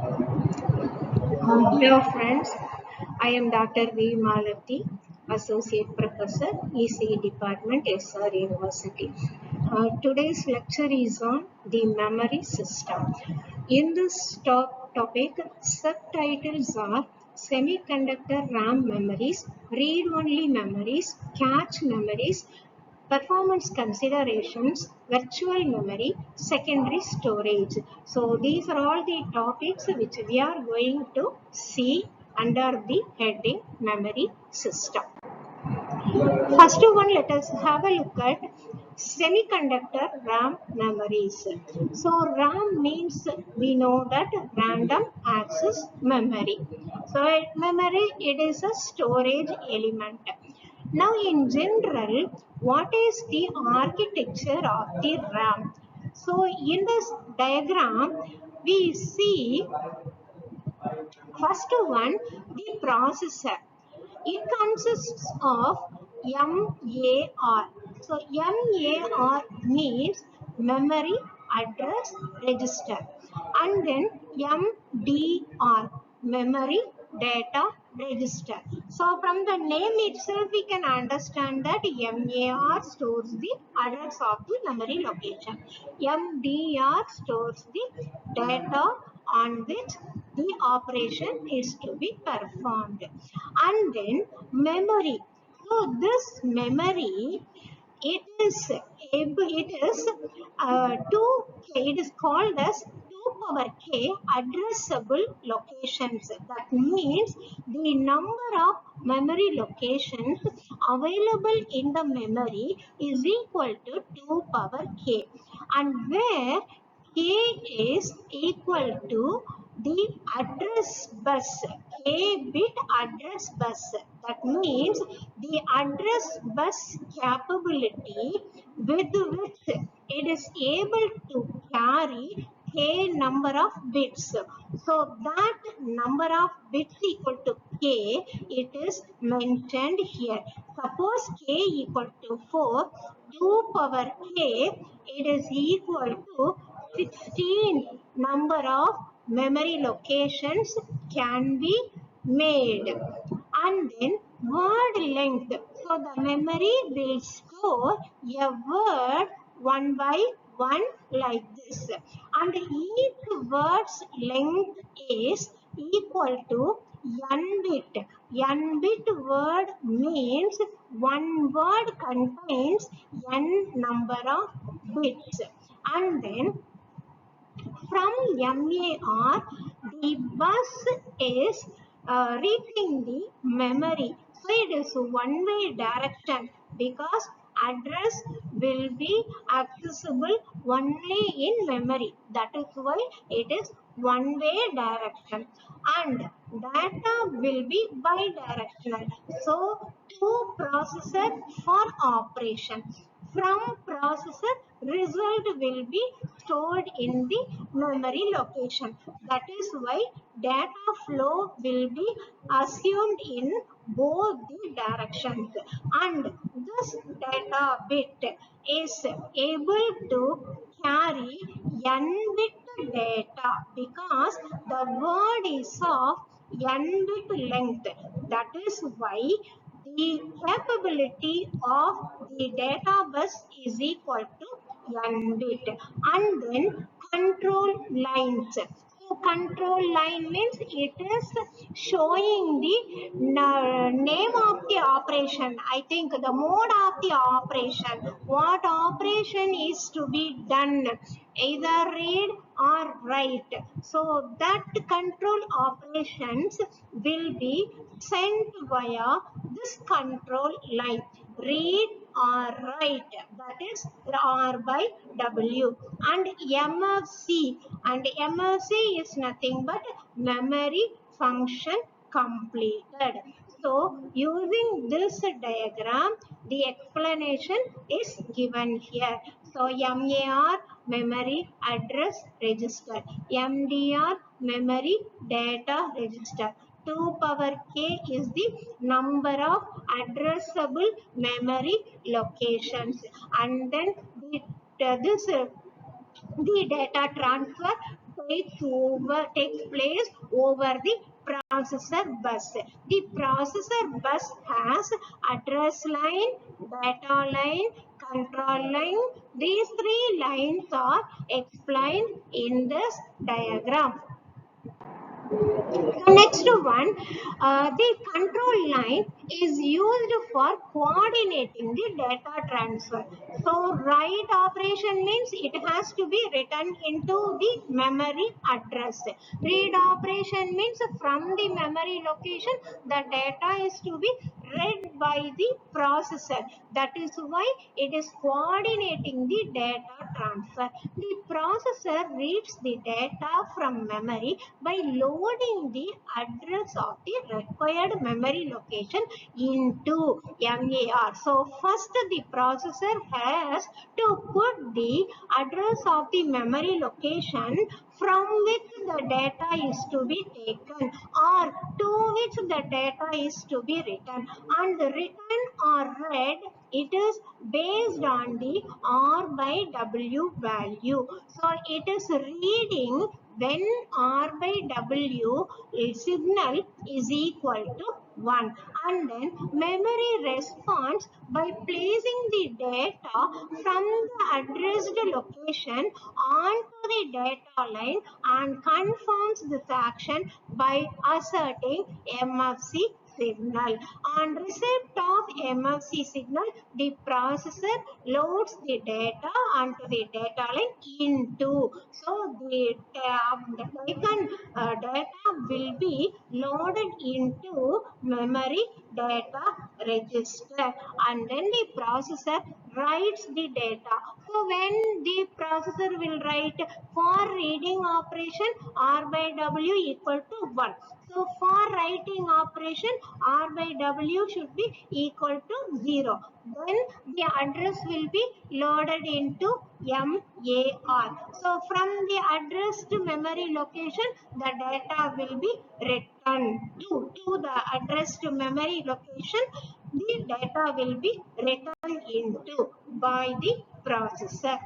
Hello friends, I am Dr. V. Malati, Associate Professor, ECE Department, SR University. Today's lecture is on the memory system. In this topic, subtitles are semiconductor RAM memories, read-only memories, cache memories, performance considerations, virtual memory, secondary storage. So these are all the topics which we are going to see under the heading memory system. First one, let us have a look at semiconductor RAM memories. So RAM means we know that random access memory. So memory, it is a storage element. Now in general, what is the architecture of the RAM? So in this diagram, we see first one, the processor. It consists of MAR. So MAR means memory address register, and then MDR, memory data register. So from the name itself we can understand that MAR stores the address of the memory location. MDR stores the data on which the operation is to be performed. And then memory. So this memory, it is it is called as 2 power k addressable locations. That means the number of memory locations available in the memory is equal to 2 power k, and where k is equal to the address bus, k bit address bus. That means the address bus capability with which it is able to carry k number of bits. So that number of bits equal to k, it is mentioned here. Suppose k equal to 4, 2 power k, it is equal to 16 number of memory locations can be made. And then word length. So the memory will store a word one by one like this, and each word's length is equal to n bit. N bit word means one word contains n number of bits. And then from MAR, the bus is reaching the memory. So it is one-way direction because address will be accessible only in memory. That is why it is one-way direction. And data will be bidirectional. So to processor for operation. From processor, result will be stored in the memory location. That is why data flow will be assumed in both the directions, and this data bit is able to carry n bit data because the word is of n bit length. That is why the capability of the data bus is equal to n bit. And then control lines. So control line means it is showing the name of the operation. I think the mode of the operation. What operation is to be done, either read or write. So that control operations will be sent via this control line. Read or write, that is R by W. And MFC, and MFC is nothing but memory function completed. So using this diagram, the explanation is given here. So MAR, memory address register, MDR, memory data register. 2 power k is the number of addressable memory locations, and then the data transfer takes place over the processor bus. The processor bus has address line, data line, control line. These three lines are explained in this diagram. The next one, the control line is used for coordinating the data transfer. So write operation means it has to be written into the memory address. Read operation means from the memory location the data is to be read by the processor. That is why it is coordinating the data transfer. The processor reads the data from memory by loading the address of the required memory location into MAR. So first the processor has to put the address of the memory location from which the data is to be taken or to which the data is to be written, and the written or read, it is based on the R by W value. So it is reading when R by W signal is equal to 1, and then memory responds by placing the data from the addressed location onto the data line and confirms this action by asserting MFC signal. On receipt of MFC signal, the processor loads the data onto the data line into. So the taken data will be loaded into memory data register, and then the processor writes the data. So when the processor will write for reading operation R by W equal to 1. So for writing operation R by W should be equal to 0. Then the address will be loaded into MAR. So from the addressed memory location, the data will be written to the addressed memory location. The data will be written into by the processor.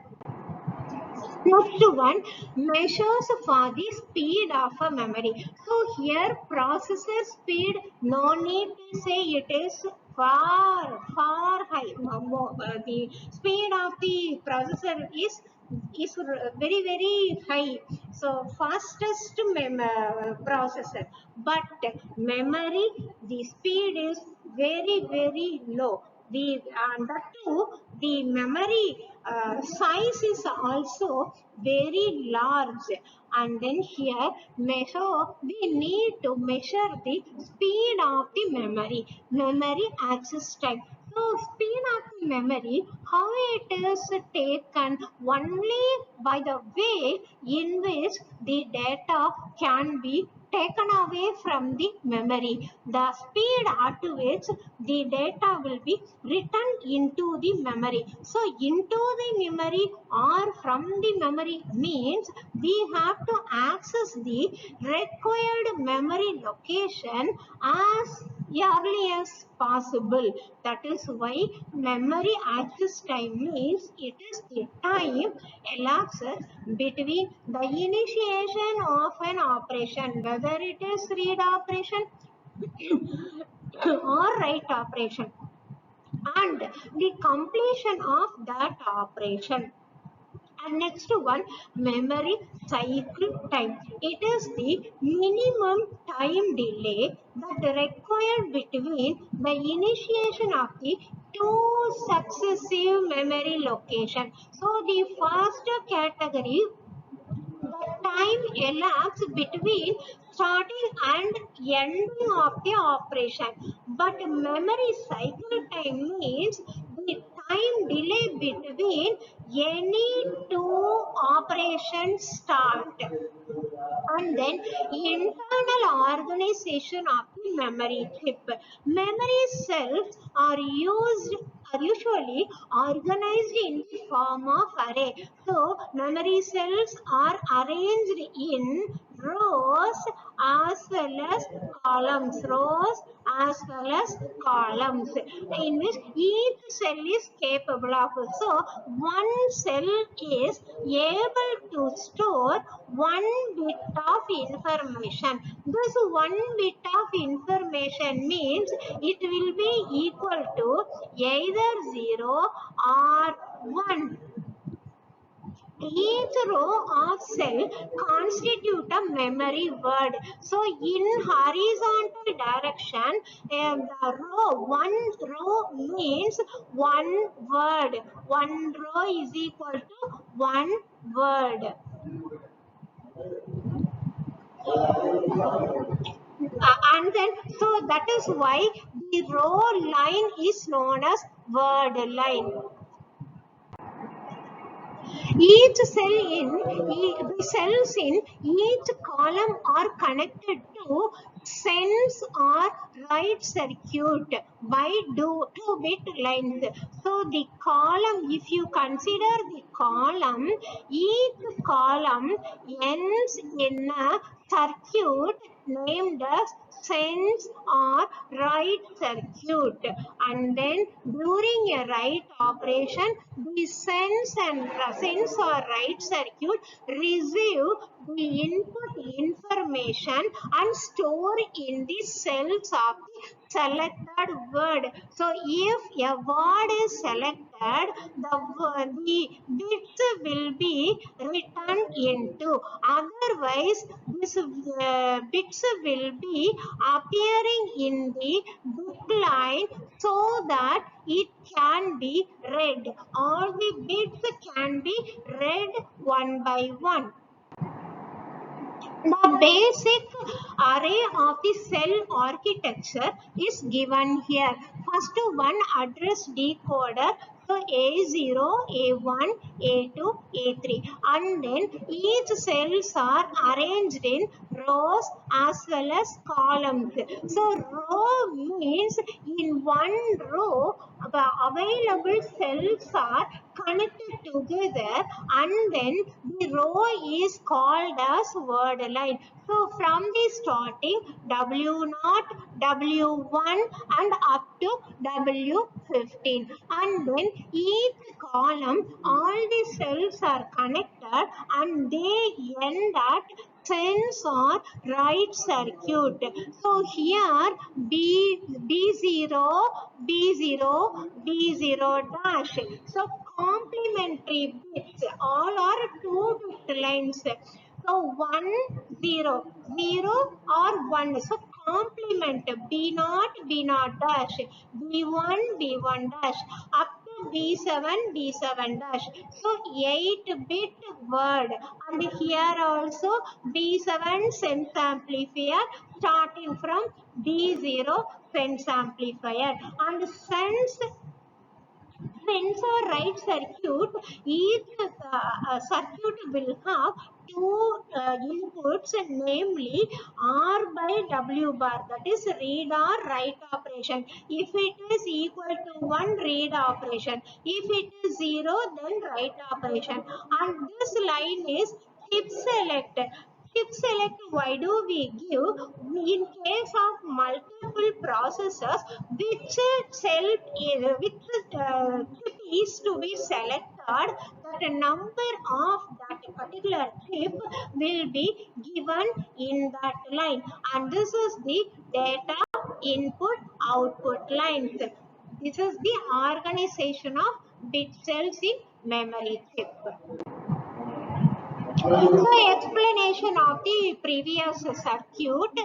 Next one, measures for the speed of a memory. So here processor speed, no need to say it is far high. The speed of the processor is very high. So fastest processor, but memory, the speed is very low. And that too, the memory size is also very large, and then here we need to measure the speed of the memory access time. So speed of the memory, how it is taken only by the way in which the data can be taken away from the memory. The speed at which the data will be written into the memory. So into the memory or from the memory means we have to access the required memory location as early as possible. That is why memory access time means it is the time elapses between the initiation of an operation, whether it is read operation or write operation, and the completion of that operation. And next one, memory cycle time. It is the minimum time delay that required between the initiation of the two successive memory locations. So the first category, the time elapsed between starting and ending of the operation. But memory cycle time means the time delay between any two operations start, and then internal organization of the memory chip. Memory cells are usually organized in the form of array. So memory cells are arranged in rows as well as columns, rows as well as columns, in which each cell is capable of. So one cell is able to store one bit of information. This one bit of information means it will be equal to either 0 or 1. Each row of cell constitute a memory word. So in horizontal direction, one row means one word. One row is equal to one word. And then, so that is why the row line is known as word line. Each cell in the cells in each column are connected to sense or write circuit by 2-bit lines. So the column, if you consider the column, each column ends in a circuit named as sense or write circuit, and then during a write operation the sense or write circuit receive the input information and store in the cells of the selected word. So if a word is selected, the bits will be written into. Otherwise, this bits will be appearing in the book line so that it can be read. All the bits can be read one by one. The basic array of the cell architecture is given here. First one, address decoder. So A0, A1, A2, A3, and then each cells are arranged in rows as well as columns. So row means in one row the available cells are connected together, and then the row is called as word line. So from the starting W0, W1 and up to W15, and then each column all the cells are connected and they end at sense or write circuit. So here B0, B0, B0 dash. So complementary bits all are 2-bit lines. So 1, 0, 0 or 1. So complement B0, B0 dash, B1, B1 dash, up to B7, B7 dash. So 8-bit word, and here also B7 sense amplifier starting from B0 sense amplifier, and sensor write circuit, each circuit will have two inputs, namely R by W bar, that is read or write operation. If it is equal to 1, read operation. If it is 0, then write operation. And this line is chip select. Chip select, why do we give? In case of multiple processors, which chip is to be selected, that number of that particular chip will be given in that line, and this is the data input output lines. This is the organization of bit cells in memory chip. So explanation of the previous circuit,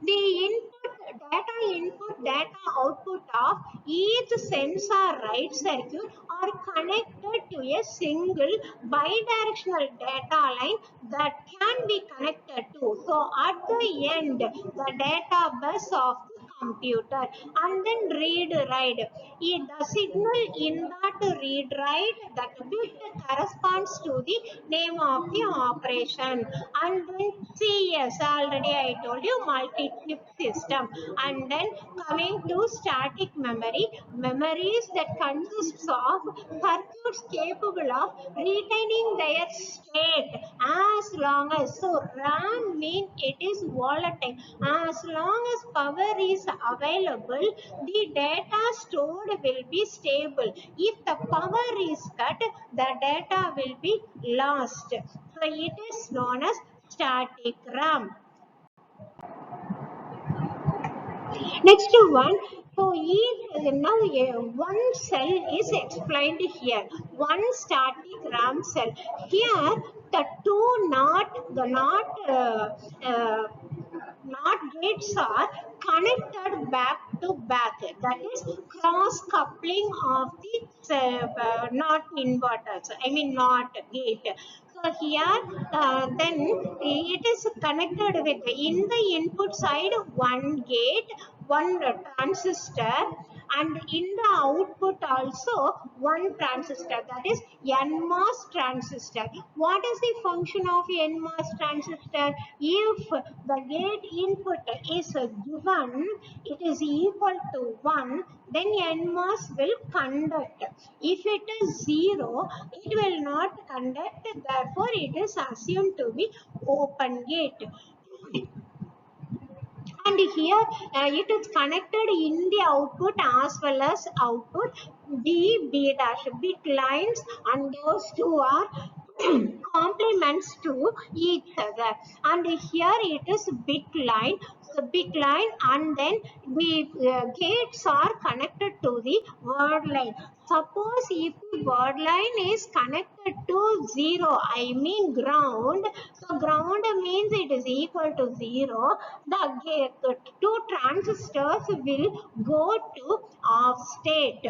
the input, data output of each sensor write circuit are connected to a single bidirectional data line that can be connected to. So at the end, the data bus of the computer, and then read write. The signal in that read write, that bit corresponds to the name of the operation. And then CS, already I told you, multi-chip system. And then coming to static memory, memories that consists of circuits capable of retaining their state as long as, so RAM means it is volatile. As long as power is available, the data stored will be stable. If the power is cut, the data will be lost. So it is known as static RAM. Next one, so now one cell is explained here. One static RAM cell. Here the two uh, not gates are connected back to back. That is cross coupling of the not inverters. I mean not gate. So here then it is connected with, in the input side, one gate, one transistor, and in the output also one transistor, that is NMOS transistor. What is the function of NMOS transistor? If the gate input is given, it is equal to 1, then NMOS will conduct. If it is 0, it will not conduct, therefore it is assumed to be open gate. And here it is connected in the output as well as output, B dash bit lines, and those two are complements to each other. And here it is bit line, so bit line, and then the gates are connected to the word line. Suppose if the word line is connected to 0, I mean ground, so ground means it is equal to 0, the two transistors will go to off state.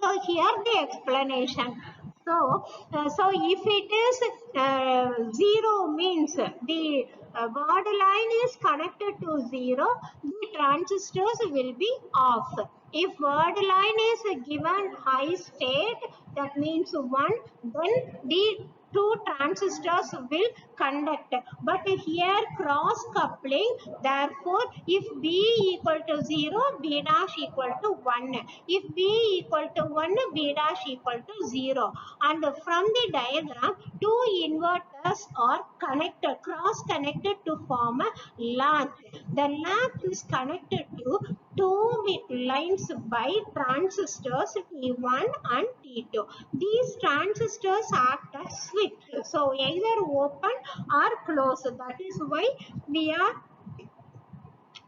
So here the explanation. So if it is 0 means the word line is connected to 0, the transistors will be off. If word line is given high state, that means 1, then the two transistors will conduct. But here cross coupling, therefore if B equal to 0, B dash equal to 1. If B equal to 1, B dash equal to 0. And from the diagram, two inverters are connected, cross connected to form a latch. The latch is connected to two bit lines by transistors T1 and T2. These transistors act as switch, so either open or close. That is why we are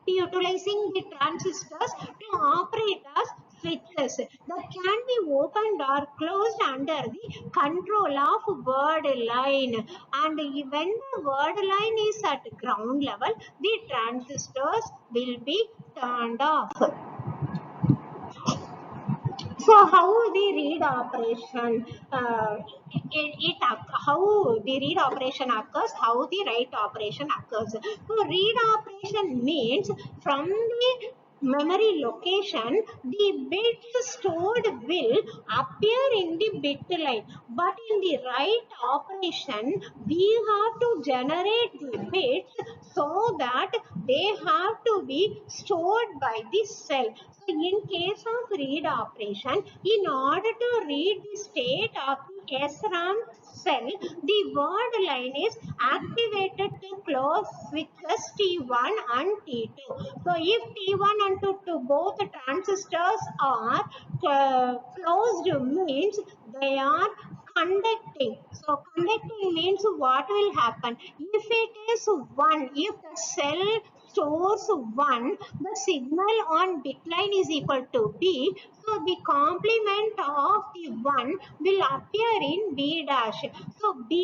utilizing the transistors to operate as switches that can be opened or closed under the control of word line. And when the word line is at ground level, the transistors will be turned off. So how the read operation how the read operation occurs, how the write operation occurs. So read operation means from the memory location, the bits stored will appear in the bit line, but in the write operation we have to generate the bits so that they have to be stored by the cell. So in case of read operation, in order to read the state of the SRAM cell, the word line is activated to close switches T1 and T2. So if T1 and T2 both transistors are closed, means they are conducting. So conducting means what will happen? If it is 1, if the cell stores 1, the signal on bit line is equal to B. So the complement of the 1 will appear in B dash. So B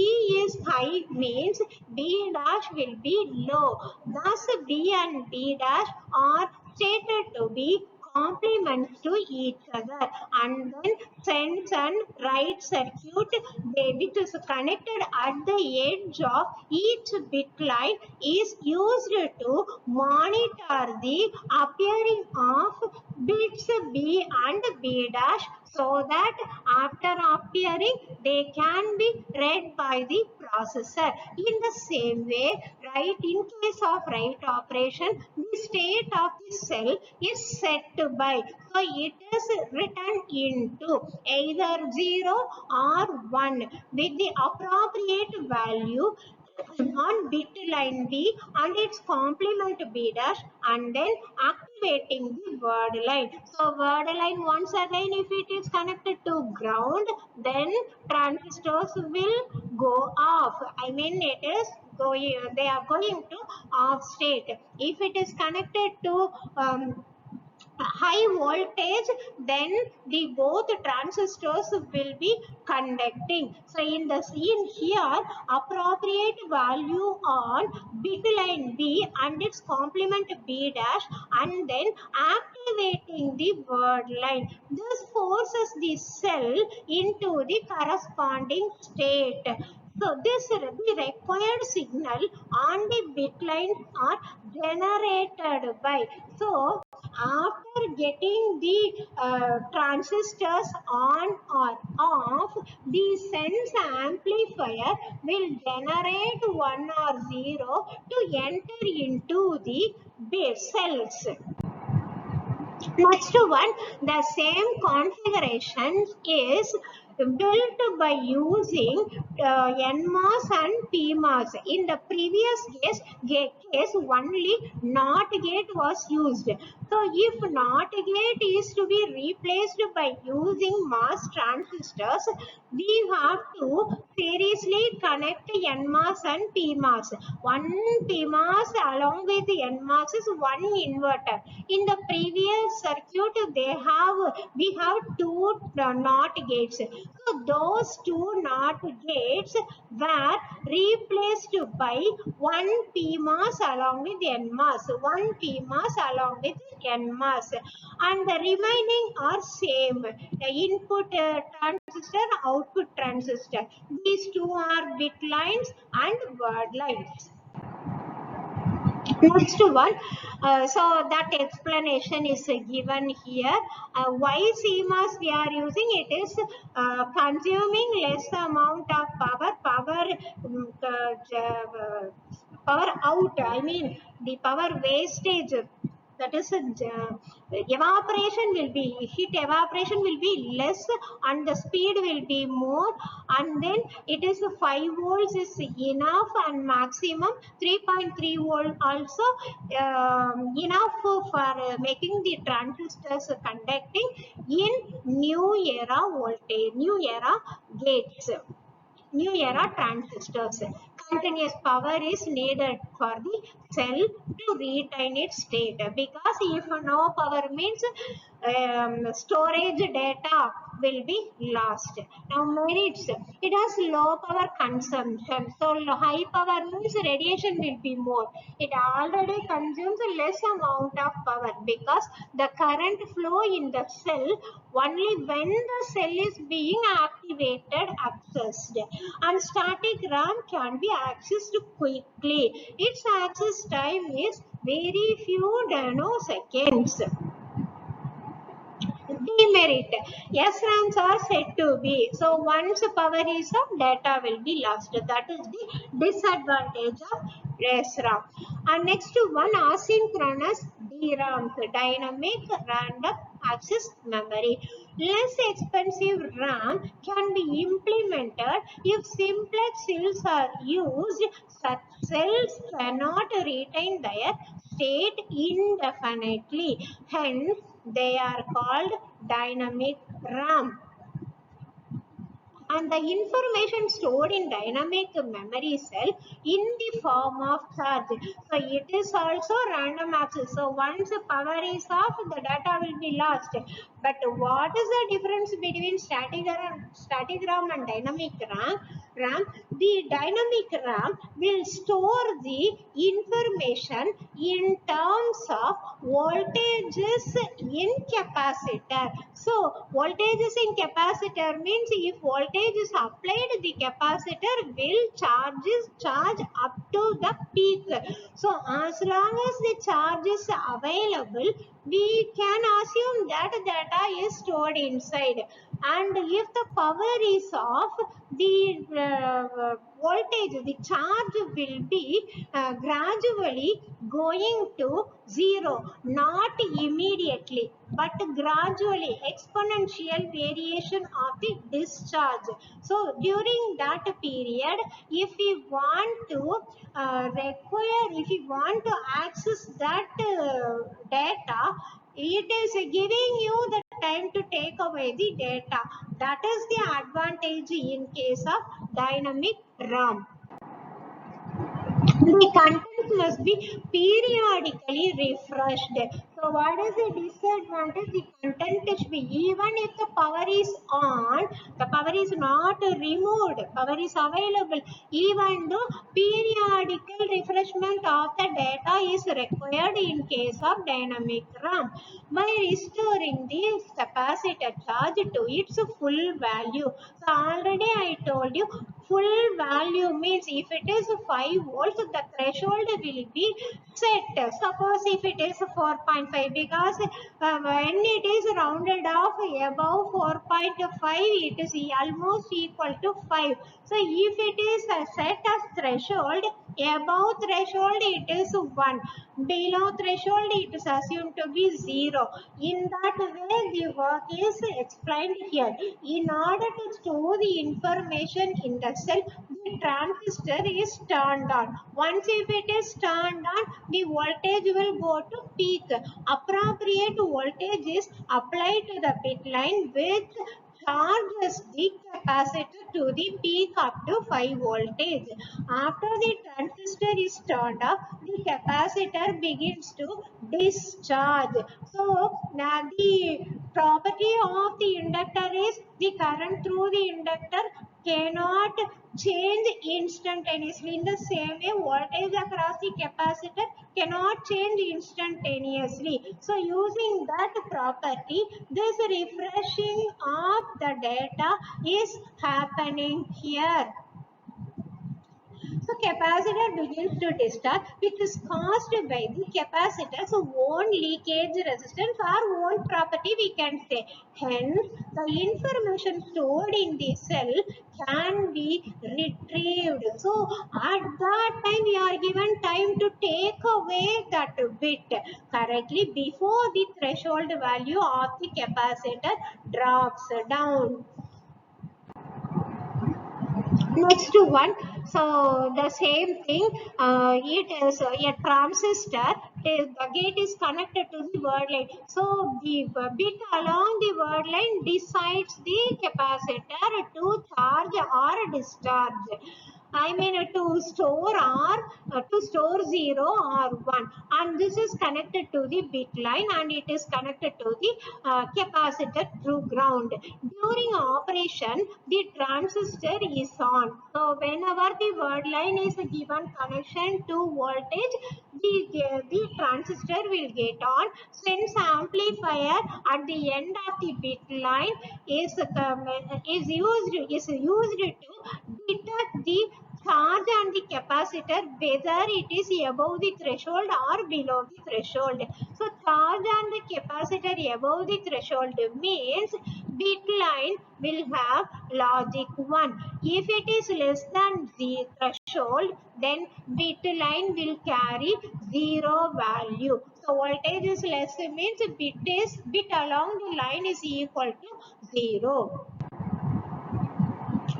is high means B dash will be low. Thus B and B dash are stated to be complements to each other, and then sense and write circuit which is connected at the edge of each bit line is used to monitor the appearing of bits B and B dash, so that after appearing they can be read by the processor. In the same way, right, in case of write operation, the state of the cell is set by, so it is written into either 0 or 1 with the appropriate value on bit line B and its complement B dash, and then activating the word line. So word line, once again, if it is connected to ground, then transistors will go off. I mean, it is going, they are going to off state. If it is connected to high voltage, then the both transistors will be conducting. So in the scene here, appropriate value on bit line B and its complement B dash, and then activating the word line. This forces the cell into the corresponding state. So this the required signal on the bit line are generated by. So after getting the transistors on or off, the sense amplifier will generate 1 or 0 to enter into the base cells. Next one, the same configuration is built by using NMOS and PMOS. In the previous case only NOT gate was used. So if NOT gate is to be replaced by using MOS transistors, we have to seriously connect NMOS and PMOS. One PMOS along with NMOS is one inverter. In the previous circuit, we have two NOT gates. So those two NOT gates were replaced by one PMOS along with NMOS, one PMOS along with NMOS, and the remaining are same. The input transistor, output transistor. These two are bit lines and word lines. Next one, so that explanation is given here. Why CMOS we are using? It is consuming less amount of power out. I mean, the power wastage, that is evaporation will be, heat evaporation will be less and the speed will be more, and then it is 5 volts is enough, and maximum 3.3 volt also enough for making the transistors conducting in new era voltage, new era gates, new era transistors. Continuous power is needed for the cell to retain its state, because if no power means storage data will be lost. Now merits, it has low power consumption, so high power means radiation will be more. It already consumes a less amount of power, because the current flow in the cell only when the cell is being activated, accessed, and static RAM can be accessed quickly. Its access time is very few nanoseconds. Demerit, SRAMs are said to be, so once power is off, data will be lost. That is the disadvantage of SRAM. And next one, asynchronous DRAMs, dynamic random access memory. Less expensive RAM can be implemented if simplex cells are used. Such cells cannot retain their state indefinitely. Hence, they are called dynamic RAM. And the information stored in dynamic memory cell in the form of charge. So it is also random access. So once the power is off, the data will be lost. But what is the difference between static RAM and dynamic RAM? RAM, the dynamic RAM will store the information in terms of voltages in capacitor. So voltages in capacitor means if voltage is applied, the capacitor will charge up to the peak. So as long as the charge is available, we can assume that data is stored inside. And if the power is off, the voltage, the charge will be gradually going to zero, not immediately, but gradually, exponential variation of the discharge. So during that period, if we want to if we want to access that data, it is giving you the time to take away the data. That is the advantage in case of dynamic RAM. The content must be periodically refreshed. So what is the disadvantage? The content should be, even if the power is on, the power is not removed, power is available, even though periodical refreshment of the data is required in case of dynamic RAM. By restoring the capacitor charge to its full value. So already I told you, full value means if it is 5 volts, the threshold will be set. Suppose if it is 4.5, because when it is rounded off above 4.5, it is almost equal to 5. So if it is set as threshold, above threshold it is 1, below threshold it is assumed to be 0. In that way the work is explained here. In order to store the information in the cell, the transistor is turned on. Once if it is turned on, the voltage will go to peak. Appropriate voltage is applied to the bit line with charges the capacitor to the peak up to 5 voltage. After the transistor is turned off, the capacitor begins to discharge. So now the property of the inductor is the current through the inductor cannot change instantaneously. In the same way, voltage across the capacitor cannot change instantaneously. So using that property, this refreshing of the data is happening here. So capacitor begins to discharge, which is caused by the capacitor's own leakage resistance or own property, we can say. Hence, the information stored in the cell can be retrieved. So at that time, we are given time to take away that bit correctly before the threshold value of the capacitor drops down. Next one, so the same thing, it is a transistor, the gate is connected to the word line. So the bit along the word line decides the capacitor to charge or discharge. I mean to store or to store 0 or 1, and this is connected to the bit line and it is connected to the capacitor through ground. During operation, the transistor is on. So whenever the word line is given connection to voltage, the transistor will get on. Since amplifier at the end of the bit line is used to detect the charge on the capacitor whether it is above the threshold or below the threshold. So charge on the capacitor above the threshold means bit line will have logic 1. If it is less than the threshold, then bit line will carry 0 value. So voltage is less means bit along the line is equal to 0.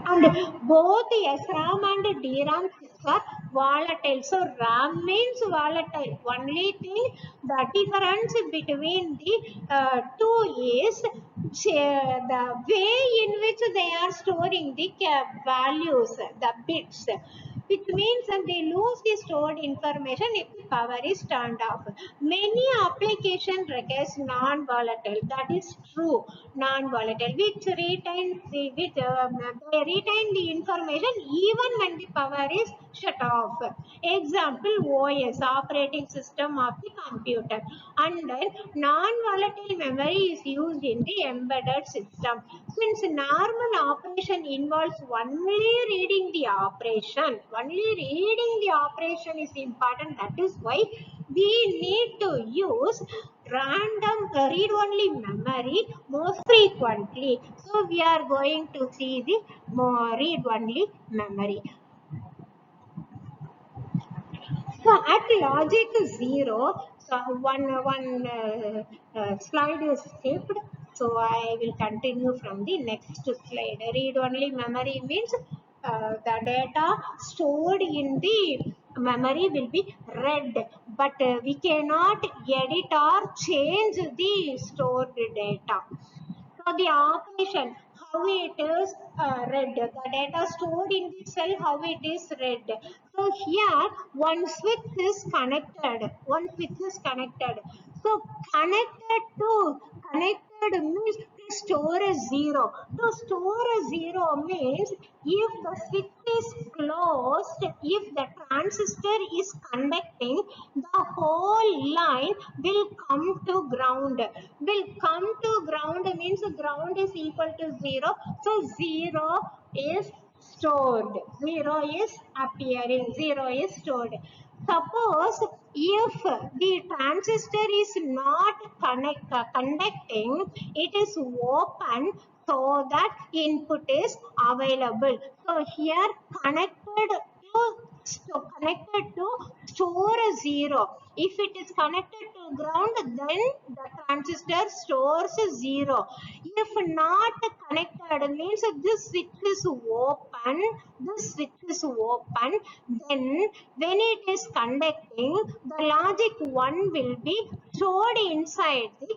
And both SRAM and DRAM chips are volatile. So RAM means volatile. Only thing, the difference between the two is the way in which they are storing the values, the bits. which means that they lose the stored information if the power is turned off. Many application requires non-volatile. That is true. Non-volatile, which retains the they retain the information even when the power is shut off. Example, OS, operating system of the computer. And then non-volatile memory is used in the embedded system. Since normal operation involves only reading the operation is important. That is why we need to use random read-only memory most frequently. So we are going to see the read-only memory. So at logic 0, so one slide is skipped. So I will continue from the next slide. Read-only memory means the data stored in the memory will be read, but we cannot edit or change the stored data. So the operation, how it is read, the data stored in the cell, how it is read. So here one switch is connected. So connected means to store a zero. To store a zero means if the switch is closed, if the transistor is conducting, the whole line will come to ground. Will come to ground means ground is equal to 0. So 0 is stored. 0 is appearing. 0 is stored. Suppose if the transistor is not conducting, it is open so that input is available. So here connected to store a 0. If it is connected to ground, then the transistor stores a 0. If not connected means this switch is open. Then when it is conducting, the logic 1 will be stored inside the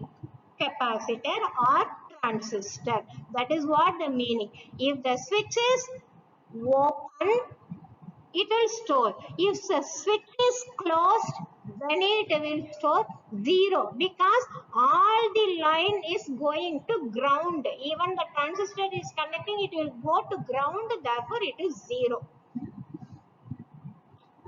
capacitor or transistor. That is what the meaning. If the switch is open, it will store. If the switch is closed, then it will store 0 because all the line is going to ground. Even the transistor is connecting, it will go to ground, therefore it is 0.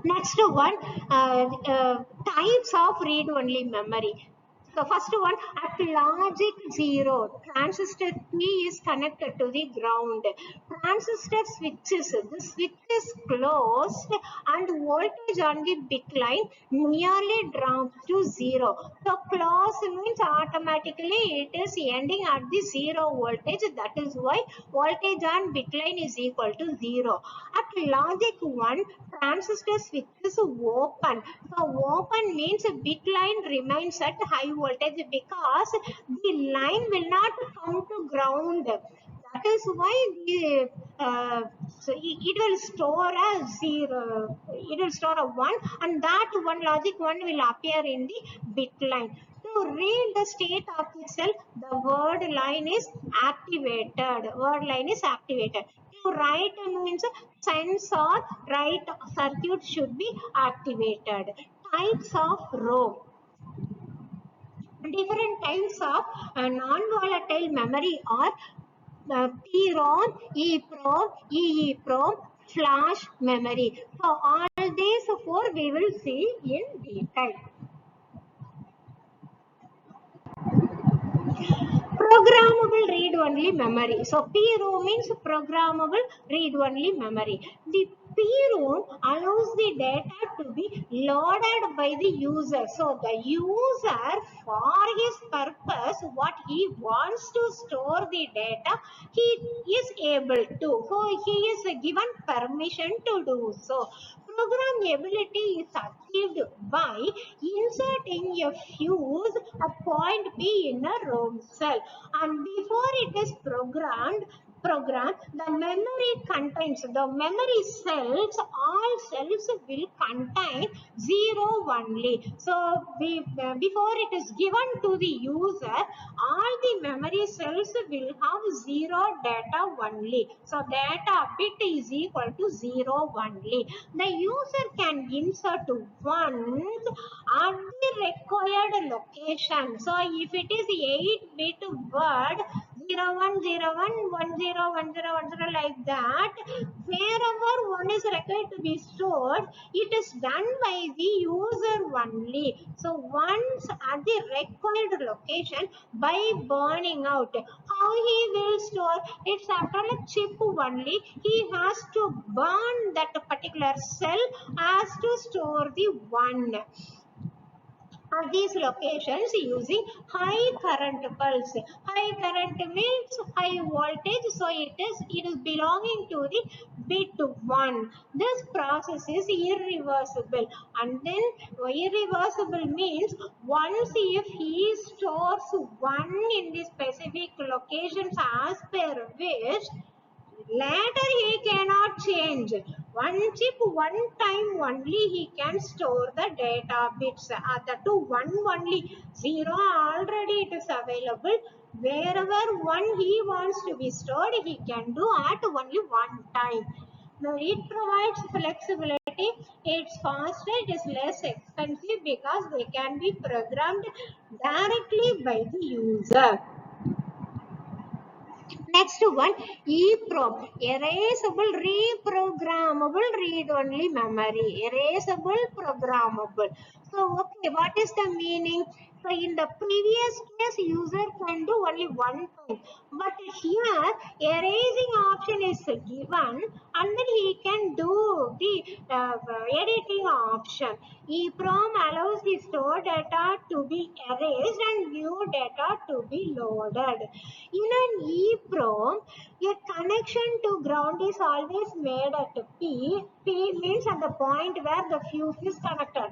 Next one, types of read-only memory. The first one, at logic 0, transistor P is connected to the ground. Transistor switches, the switch is closed and voltage on the bit line nearly drops to 0. So close means automatically it is ending at the 0 voltage. That is why voltage on bit line is equal to 0. At logic 1, transistor switch is open. So open means bit line remains at high voltage because the line will not come to ground. That is why so it will store a 0. It will store a 1, and that one logic 1 will appear in the bit line. To read the state of the cell, the word line is activated. To write means sense or write circuit should be activated. Types of ROM. Different types of non-volatile memory are PROM, EPROM, EEPROM, flash memory. So all these four we will see in detail. Programmable read-only memory. So PROM means programmable read-only memory. The PROM allows the data to be loaded by the user. So the user, for his purpose, what he wants to store the data, he is able to. So he is given permission to do so. Programmability is achieved by inserting a fuse at point P in a ROM cell, and before it is programmed, program, the memory contains, the memory cells, all cells will contain 0 only. So before it is given to the user, all the memory cells will have 0 data only. So data bit is equal to 0 only. The user can insert ones at the required location. So if it is 8-bit word, 0101101010 like that, wherever one is required to be stored, it is done by the user only. So once at the required location, by burning out, how he will store? It's after a chip only. He has to burn that particular cell as to store the one at these locations using high current pulse. High current means high voltage, so it is belonging to the bit 1. This process is irreversible, and then irreversible means once if he stores 1 in the specific locations as per wish, later he cannot change. One chip, one time only he can store the data bits. That to one only. 0 already it is available. Wherever one he wants to be stored, he can do at only one time. Now it provides flexibility. It's faster. It is less expensive because they can be programmed directly by the user. Next one, EEPROM, erasable, reprogrammable, read-only memory, erasable, programmable. So, okay, what is the meaning? So, in the previous case, user can do only one thing, but here, erasing option is given, and then he can do the editing option. EEPROM allows the stored data to be erased and new data to be loaded. In an EEPROM, a connection to ground is always made at P. P means at the point where the fuse is connected.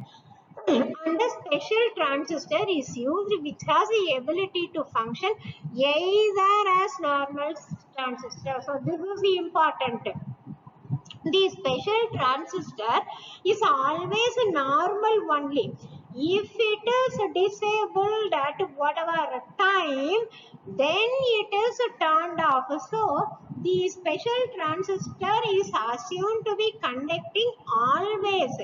And a special transistor is used which has the ability to function either as normal transistor. So this is important. The special transistor is always normal only. If it is disabled at whatever time, then it is turned off. So the special transistor is assumed to be conducting always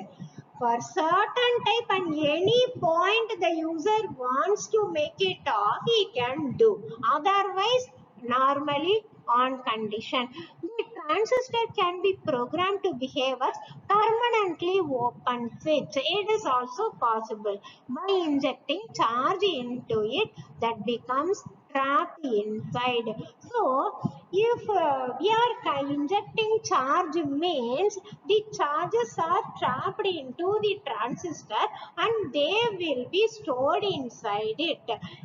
for certain type, and any point the user wants to make it off, he can do. Otherwise, normally on condition. The transistor can be programmed to behave as permanently open switch. It is also possible by injecting charge into it that becomes trapped inside. So, if we are injecting charge means the charges are trapped into the transistor and they will be stored inside it.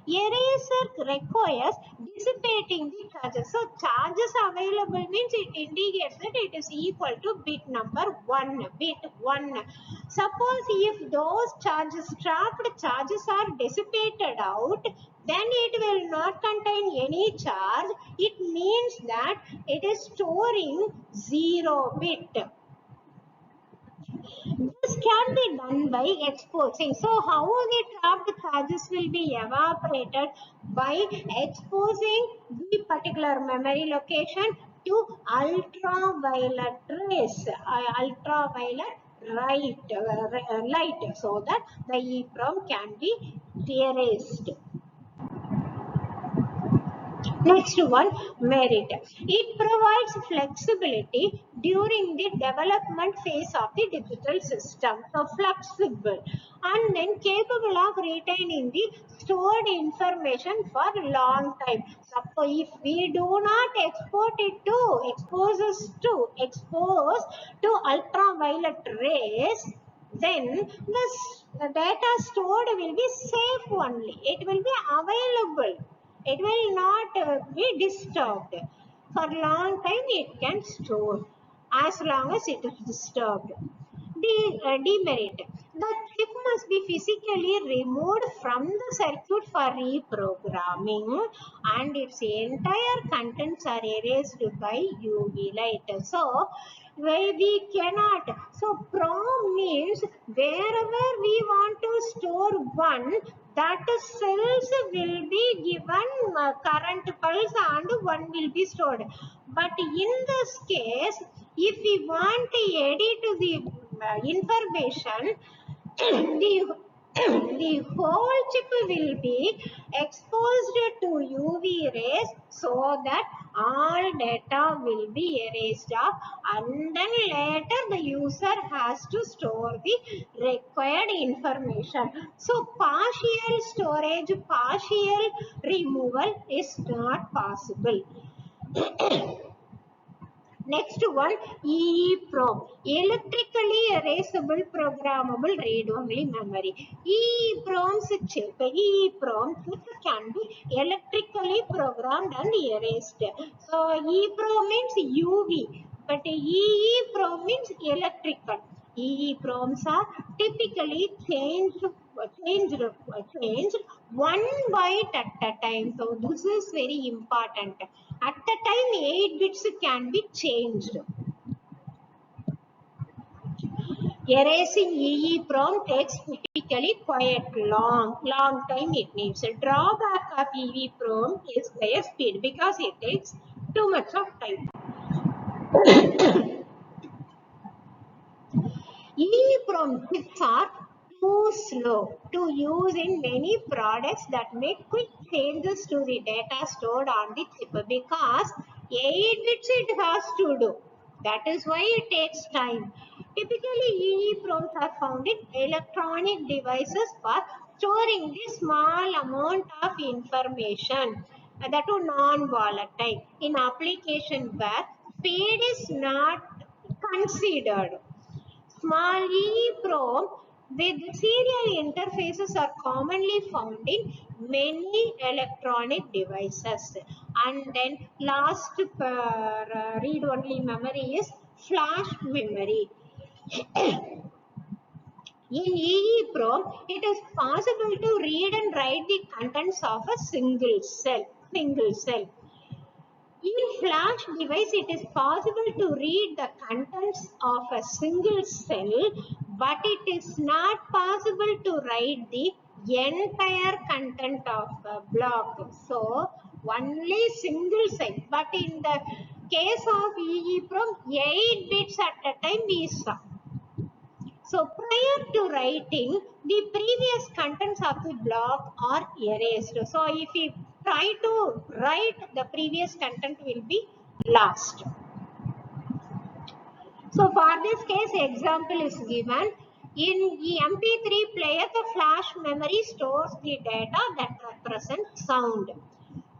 Eraser requires dissipating the charges. So, charges available means it indicates that it is equal to bit number 1. Bit 1. Suppose if those charges, trapped charges are dissipated out, then it will not contain any charge. It means that it is storing 0 bit. This can be done by exposing. So how the trapped charges will be evaporated? By exposing the particular memory location to ultraviolet rays, ultraviolet light, so that the EEPROM can be erased. Next one, merit. It provides flexibility during the development phase of the digital system. So flexible and then capable of retaining the stored information for a long time. Suppose if we do not expose to ultraviolet rays, then the data stored will be safe only. It will be available. It will not be disturbed. For a long time it can store as long as it is disturbed. Demerit. The chip must be physically removed from the circuit for reprogramming, and its entire contents are erased by UV light. So, we cannot. So, PROM means wherever we want to store one, that cells will be given current pulse and one will be stored. But in this case, if we want to edit the information, the the whole chip will be exposed to UV rays so that all data will be erased off, and then later the user has to store the required information. So partial storage, partial removal is not possible. Next one, EEPROM, electrically erasable programmable read-only memory. EEPROM's chip, EEPROM chip can be electrically programmed and erased. So EEPROM means UV, but EEPROM means electrical. EEPROMs are typically changed one byte at a time. So this is very important. At a time, 8 bits can be changed. Erasing EEPROM takes typically quite long time it needs. A drawback of EEPROM is their speed because it takes too much of time. EEPROM chips are too slow to use in many products that make quick changes to the data stored on the chip because 8 bits it has to do. That is why it takes time. Typically, EEPROMs are found in electronic devices for storing the small amount of information that are non-volatile in application where speed is not considered. Small EEPROM with serial interfaces are commonly found in many electronic devices. And then last read-only memory is flash memory. In EEPROM, it is possible to read and write the contents of a single cell. In flash device, it is possible to read the contents of a single cell, but it is not possible to write the entire content of a block. So, only single cell. But in the case of EEPROM, 8 bits at a time is sum. So prior to writing, the previous contents of the block are erased. So if we try to write, the previous content will be lost. So for this case, example is given. In the MP3 player, the flash memory stores the data that represent sound.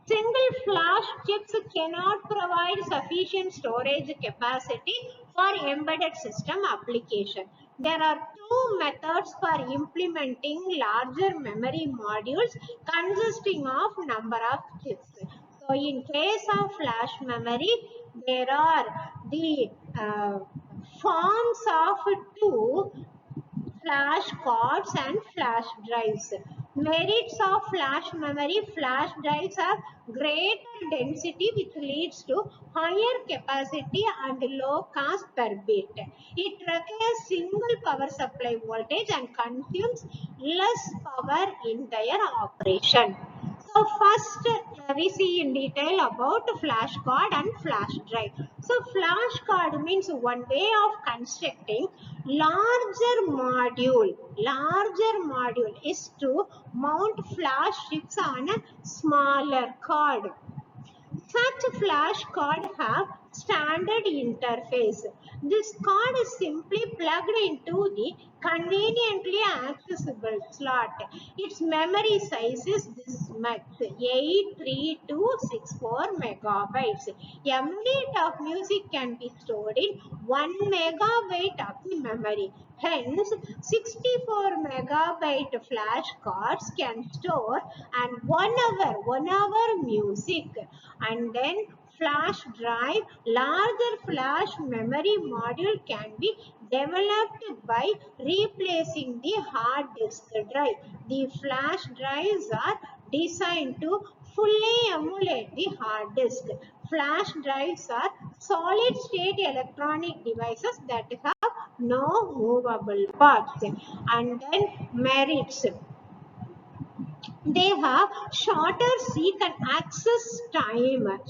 Single flash chips cannot provide sufficient storage capacity for embedded system application. There are two methods for implementing larger memory modules consisting of number of chips. So in case of flash memory, there are the forms of two flash cards and flash drives. Merits of flash memory: flash drives have greater density which leads to higher capacity and low cost per bit. It requires single power supply voltage and consumes less power in their operation. So first we see in detail about flash card and flash drive. So flash card means one way of constructing larger module is to mount flash chips on a smaller card. Such flash card have standard interface. This card is simply plugged into the conveniently accessible slot. Its memory size is this much, 83264 megabytes. A minute of music can be stored in 1 megabyte of the memory. Hence, 64 megabyte flash cards can store and 1 hour music. And then flash drive, larger flash memory module can be developed by replacing the hard disk drive. The flash drives are designed to fully emulate the hard disk. Flash drives are solid state electronic devices that have no movable parts. And then merits. They have shorter seek and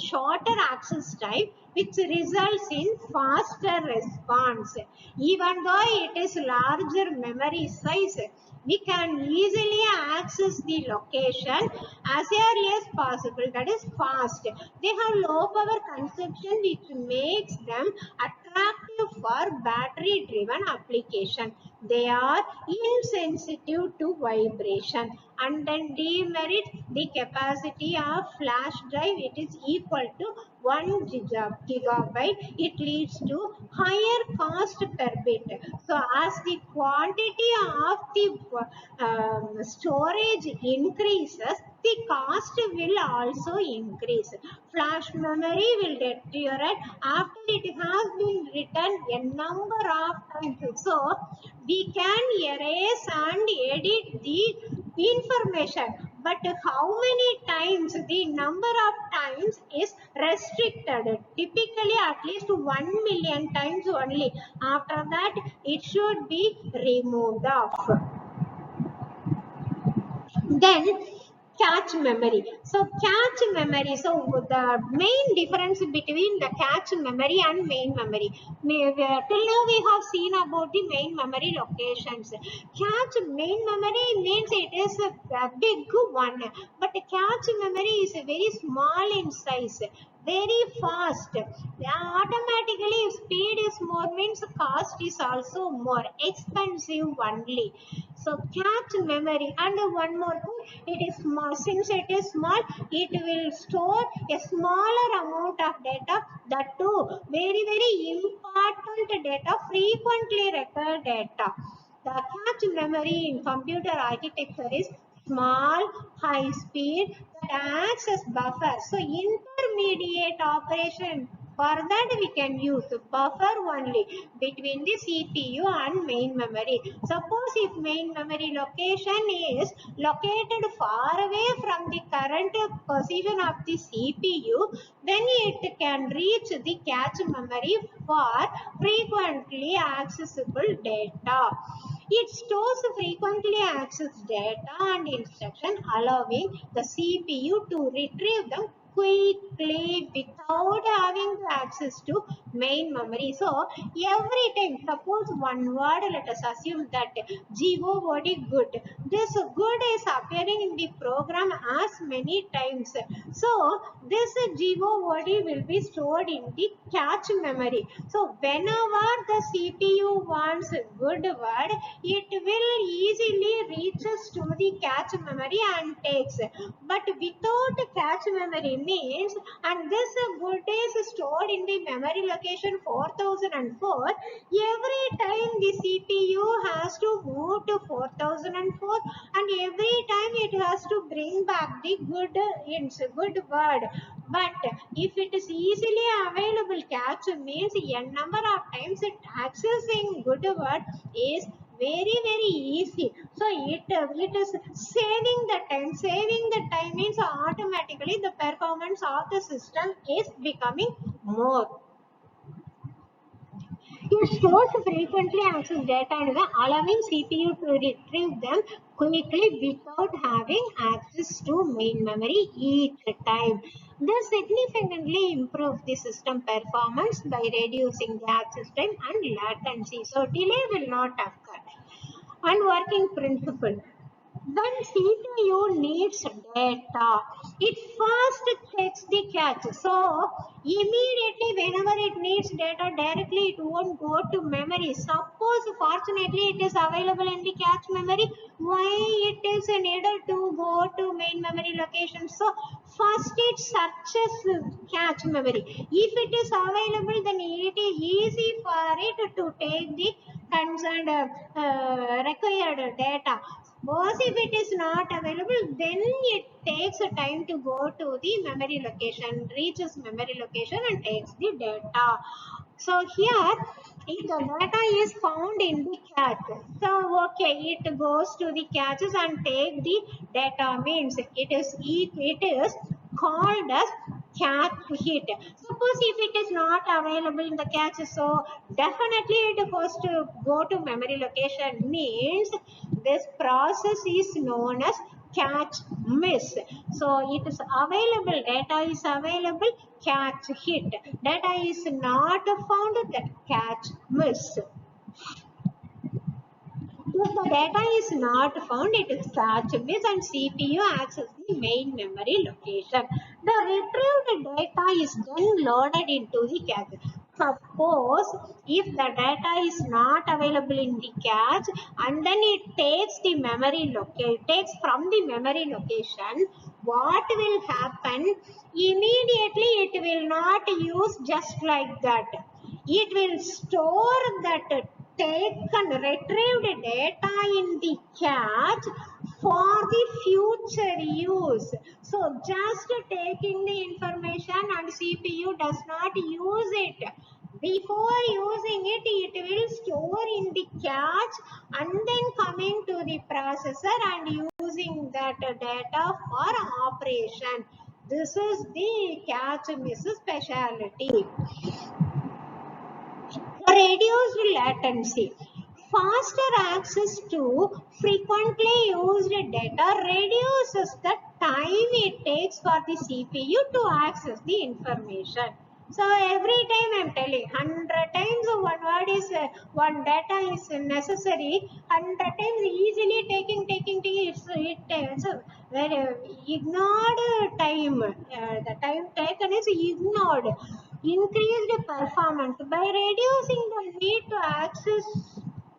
shorter access time, which results in faster response. Even though it is larger memory size, we can easily access the location as early as possible. That is fast. They have low power consumption, which makes them attractive for battery driven application. They are insensitive to vibration. And then demerit, the capacity of flash drive, it is equal to 1 gigabyte. It leads to higher cost per bit. So as the quantity of the storage increases, the cost will also increase. Flash memory will deteriorate after it has been written a number of times. So we can erase and edit the information, but how many times, the number of times is restricted. Typically at least 1 million times only. After that it should be removed off. Then cache memory. So cache memory, so the main difference between the cache memory and main memory, till now we have seen about the main memory locations. Cache main memory means it is a big one, but cache memory is very small in size, very fast. Automatically if speed is more means cost is also more expensive only. So cache memory. And one more thing, it is small. Since it is small, it will store a smaller amount of data, that too very very important data, frequently required data. The cache memory in computer architecture is small, high speed, that acts as buffer. So intermediate operation, for that we can use buffer only between the CPU and main memory. Suppose if main memory location is located far away from the current position of the CPU, then it can reach the cache memory for frequently accessible data. It stores frequently accessed data and instruction, allowing the CPU to retrieve them quickly without having access to main memory. So every time, suppose one word, let us assume that GOOD, good. This good is appearing in the program as many times. So this GOOD will be stored in the cache memory. So whenever the CPU wants a good word, it will easily reaches to the cache memory and takes. But without cache memory means, and this good is stored in the memory location 4004, every time the CPU has to move to 4004, and every time it has to bring back the good word. But if it is easily available, cache means a number of times it accessing good word is very very easy. So it is saving the time means automatically the performance of the system is becoming more. It stores frequently accessed data and allowing CPU to retrieve them quickly without having access to main memory each time. This significantly improves the system performance by reducing the access time and latency. So delay will not occur. And working principle. When CPU needs data, it first checks the cache. So immediately whenever it needs data directly, it won't go to memory. Suppose fortunately it is available in the cache memory, why it is needed to go to main memory location? So first it searches cache memory. If it is available, then it is easy for it to take the concerned required data. Suppose if it is not available, then it takes a time to go to the memory location, reaches memory location and takes the data. So here, if the data is found in the cache, so okay, it goes to the caches and take the data, means it is called as cache hit. Suppose if it is not available in the cache, so definitely it goes to go to memory location, means this process is known as cache miss. So it is available, data is available, cache hit. Data is not found, that cache miss. If the data is not found, it is cache miss and CPU access the main memory location. The retrieved data is then loaded into the cache. Suppose if the data is not available in the cache and then it takes the memory location, takes from the memory location, what will happen? Immediately it will not use just like that. It will store that taken retrieved data in the cache for the future use. So just taking the information and CPU does not use it. Before using it, it will store in the cache and then coming to the processor and using that data for operation. This is the cache miss specialty. Reduced latency. Faster access to frequently used data reduces the time it takes for the CPU to access the information. So every time I'm telling 100 times one data is necessary, 100 times easily taking it's a very ignored time. The time taken is ignored. Increased performance by reducing the need to access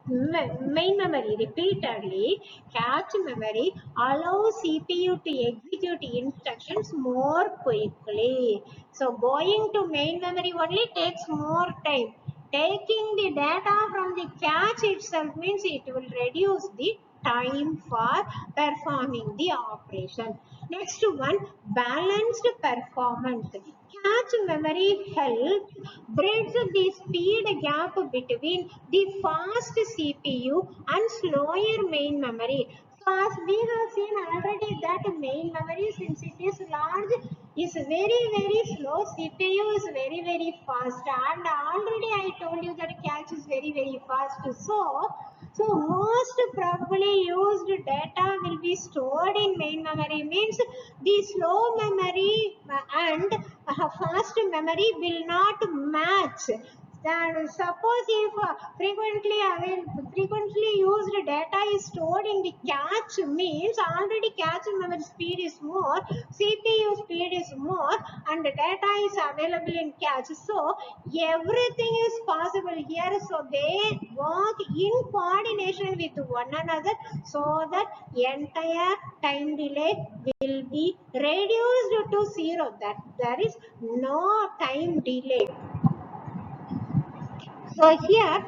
main memory repeatedly. Cache memory allows CPU to execute instructions more quickly. So going to main memory only takes more time. Taking the data from the cache itself means it will reduce the time for performing the operation. Next one, balanced performance. Cache memory helps bridge the speed gap between the fast CPU and slower main memory. So as we have seen already that main memory, since it is large, is very slow. CPU is very fast, and already I told you that cache is very fast. So most probably used data will be stored in main memory, means the slow memory and fast memory will not match. Then suppose if frequently used data is stored in the cache, means already cache memory speed is more, CPU speed is more, and data is available in cache. So everything is possible here. So they work in coordination with one another, so that entire time delay will be reduced to zero. That there is no time delay. So here,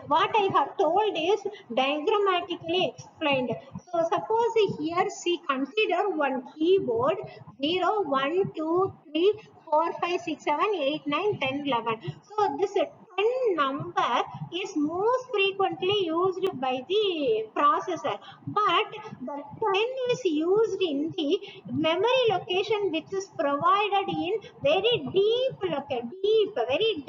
what I have told is diagrammatically explained. So suppose here see, consider one keyboard 0, 1, 2, 3, 4, 5, 6, 7, 8, 9, 10, 11. So this 10 number is most frequently used by the processor, but the 10 is used in the memory location which is provided in very deep, very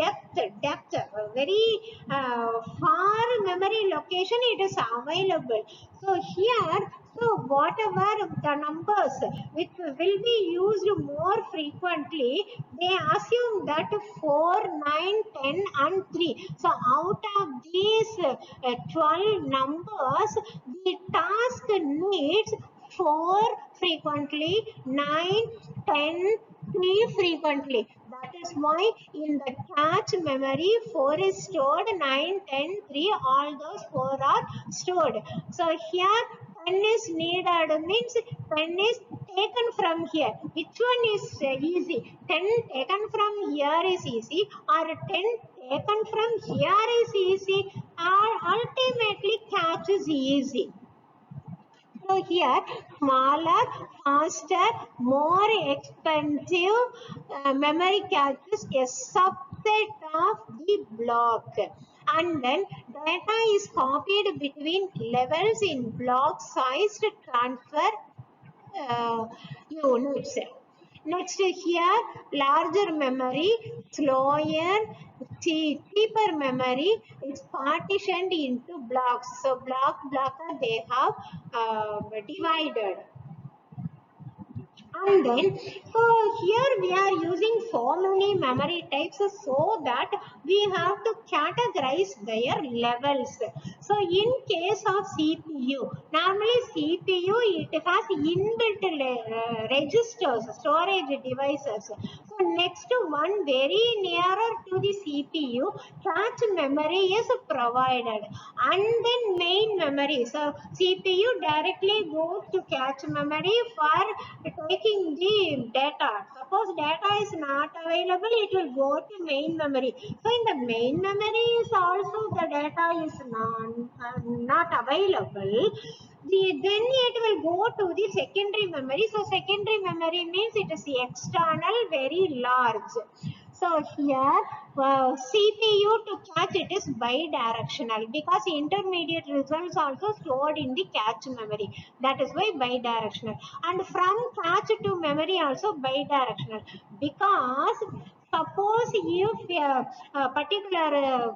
very far memory location it is available. So here, so whatever the numbers which will be used more frequently, they assume that 4, 9, 10 and 3. So out of these 12 numbers, the task needs 4 frequently, 9, 10, 3 frequently. That is why in the cache memory 4 is stored, 9, 10, 3, all those 4 are stored. So here 10 is needed, means 10 is taken from here. Which one is easy? 10 taken from here is easy, or 10 taken from here is easy, or ultimately cache is easy. So here, smaller, faster, more expensive memory catches a subset of the block, and then data is copied between levels in block sized transfer units. Next here, larger memory, slower, cheaper memory. It's partitioned into blocks. So block they have divided. And then here we are using so many memory types so that we have to categorize their levels. So in case of CPU, normally CPU it has inbuilt registers, storage devices. So next one very nearer to the CPU, cache memory is provided, and then main memory. So CPU directly goes to cache memory for taking the data. Suppose data is not available, it will go to main memory. So in the main memory is also the data is not available. Then it will go to the secondary memory. So secondary memory means it is external, very large. So here CPU to cache it is bidirectional because intermediate results also stored in the cache memory. That is why bidirectional. And from cache to memory also bidirectional, because suppose if a particular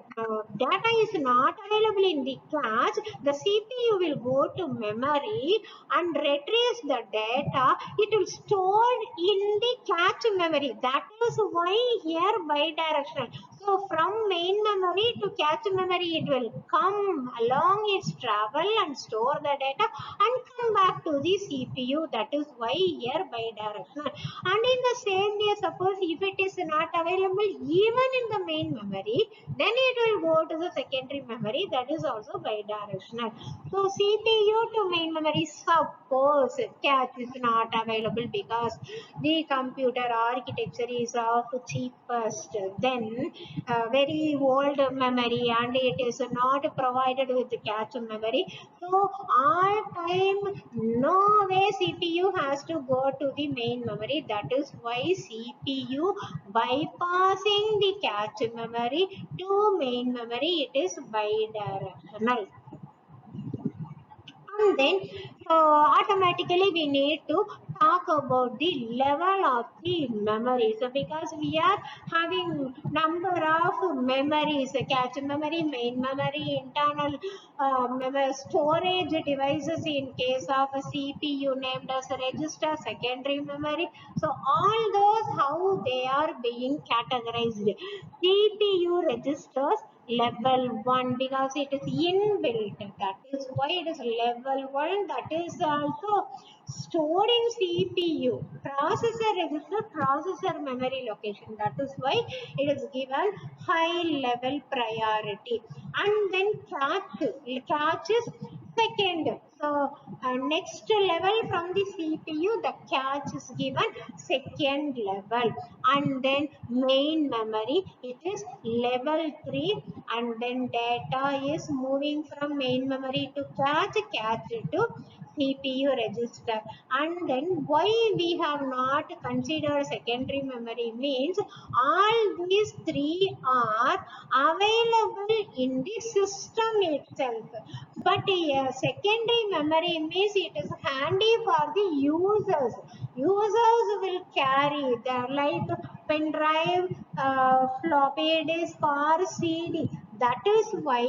data is not available in the cache, the CPU will go to memory and retrace the data. It will store in the cache memory. That is why here bidirectional. So from main memory to cache memory, it will come along its travel and store the data and come back to the CPU. That is why here bidirectional. And in the same way, suppose if it is not available even in the main memory, then it will go to the secondary memory. That is also bidirectional. So CPU to main memory, suppose cache is not available because the computer architecture is of cheapest, then very old memory and it is not provided with cache memory. So all time, no way CPU has to go to the main memory. That is why CPU bypassing the cache memory to main memory, it is bidirectional. And then automatically we need to talk about the level of the memory. So because we are having number of memories, cache memory, main memory, internal memory, storage devices in case of a CPU named as a register, secondary memory. So all those how they are being categorized. CPU registers level 1 because it is inbuilt. That is why it is level 1. That is also stored in CPU. Processor register, processor memory location. That is why it is given high level priority. And then cache is second. So next level from the CPU, the cache is given second level, and then main memory it is level 3, and then data is moving from main memory to cache to CPU register. And then why we have not considered secondary memory means all these three are available in the system itself, but secondary memory means it is handy for the users. Users will carry the like pen drive, floppy disk or CD. That is why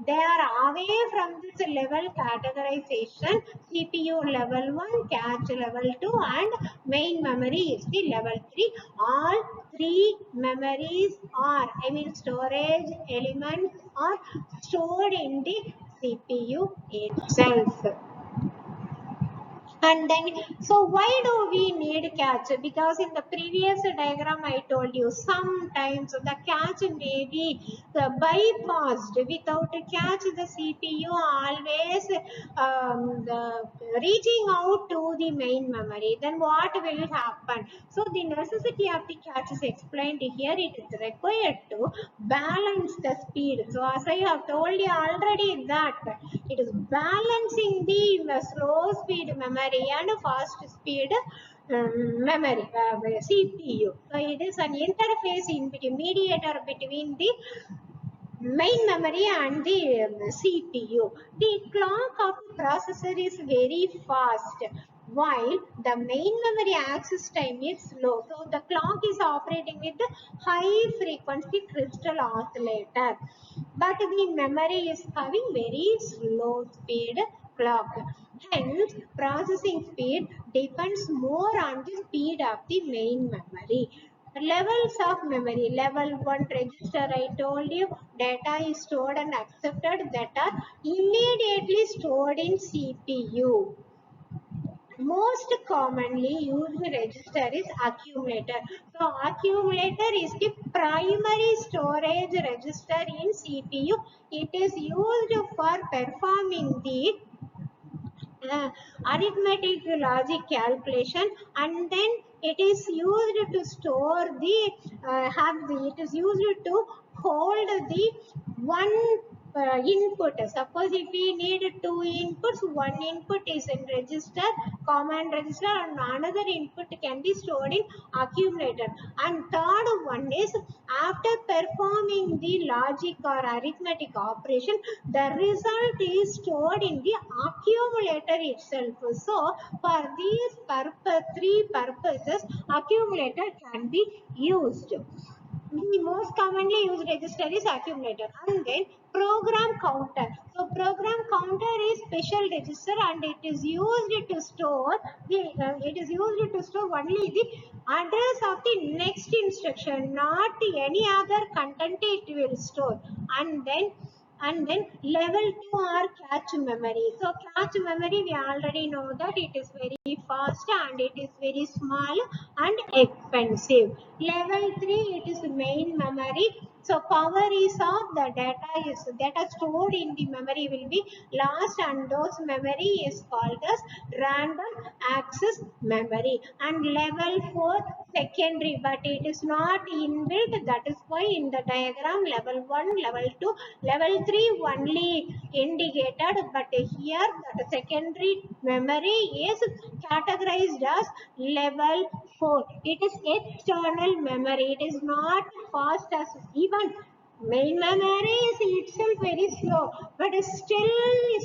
they are away from this level categorization. CPU level 1, cache level 2, and main memory is the level 3. All three memories are, I mean storage elements are stored in the CPU itself. And then, so why do we need cache? Because in the previous diagram I told you sometimes the cache may be bypassed. Without a cache, the CPU always reaching out to the main memory. Then what will happen? So the necessity of the cache is explained here. It is required to balance the speed. So as I have told you already that It is balancing the slow speed memory and fast speed memory, CPU. So it is an interface in between, mediator between the main memory and the CPU. The clock of the processor is very fast, while the main memory access time is slow. So the clock is operating with the high frequency crystal oscillator, but the memory is having very slow speed clock. Hence, processing speed depends more on the speed of the main memory. Levels of memory. Level 1 register, I told you, data is stored and accepted that are immediately stored in CPU. Most commonly used register is accumulator. So accumulator is the primary storage register in CPU. It is used for performing the arithmetic logic calculation, and then it is used to store the it is used to hold the one input. Suppose if we need two inputs, one input is in register, command register, and another input can be stored in accumulator. And third one is, after performing the logic or arithmetic operation, the result is stored in the accumulator itself. So for these three purposes, accumulator can be used. The most commonly used register is accumulator. And then program counter. So program counter is special register, and it is used to store only the address of the next instruction, not any other content it will store. And then level 2 are cache memory. So cache memory, we already know that it is very fast and it is very small and expensive. Level 3, it is main memory. So power is off, the data stored in the memory will be lost, and those memory is called as random access memory. And level 4, secondary, but it is not inbuilt. That is why in the diagram level 1, level 2, level 3 only indicated, but here that secondary memory is categorized as level 4. It is external memory. It is not fast as even main memory is itself very slow, but still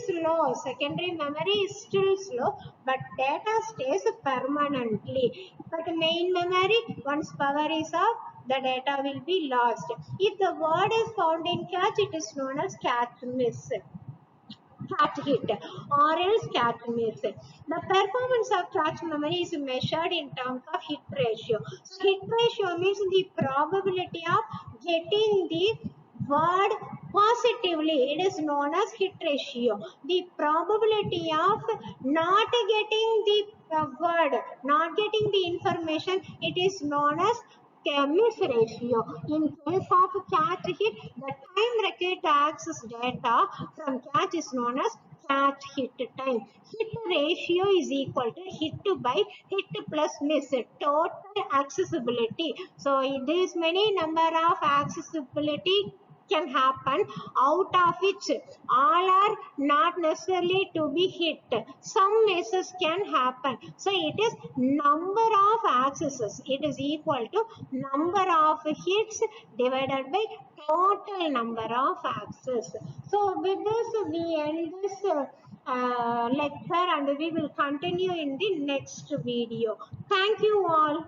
slow. Secondary memory is still slow, but data stays permanently. But main memory, once power is off, the data will be lost. If the word is found in cache, it is known as cache miss, cache hit, or else cache miss. The performance of cache memory is measured in terms of hit ratio. So hit ratio means the probability of getting the word positively. It is known as hit ratio. The probability of not getting the word, not getting the information, it is known as miss ratio. In case of cache hit, the time required to access data from cache is known as cache hit time. Hit ratio is equal to hit by hit plus miss, total accessibility. So there is many number of accessibility can happen, out of which all are not necessarily to be hit. Some misses can happen. So it is number of accesses. It is equal to number of hits divided by total number of access. So with this we end this lecture, and we will continue in the next video. Thank you all.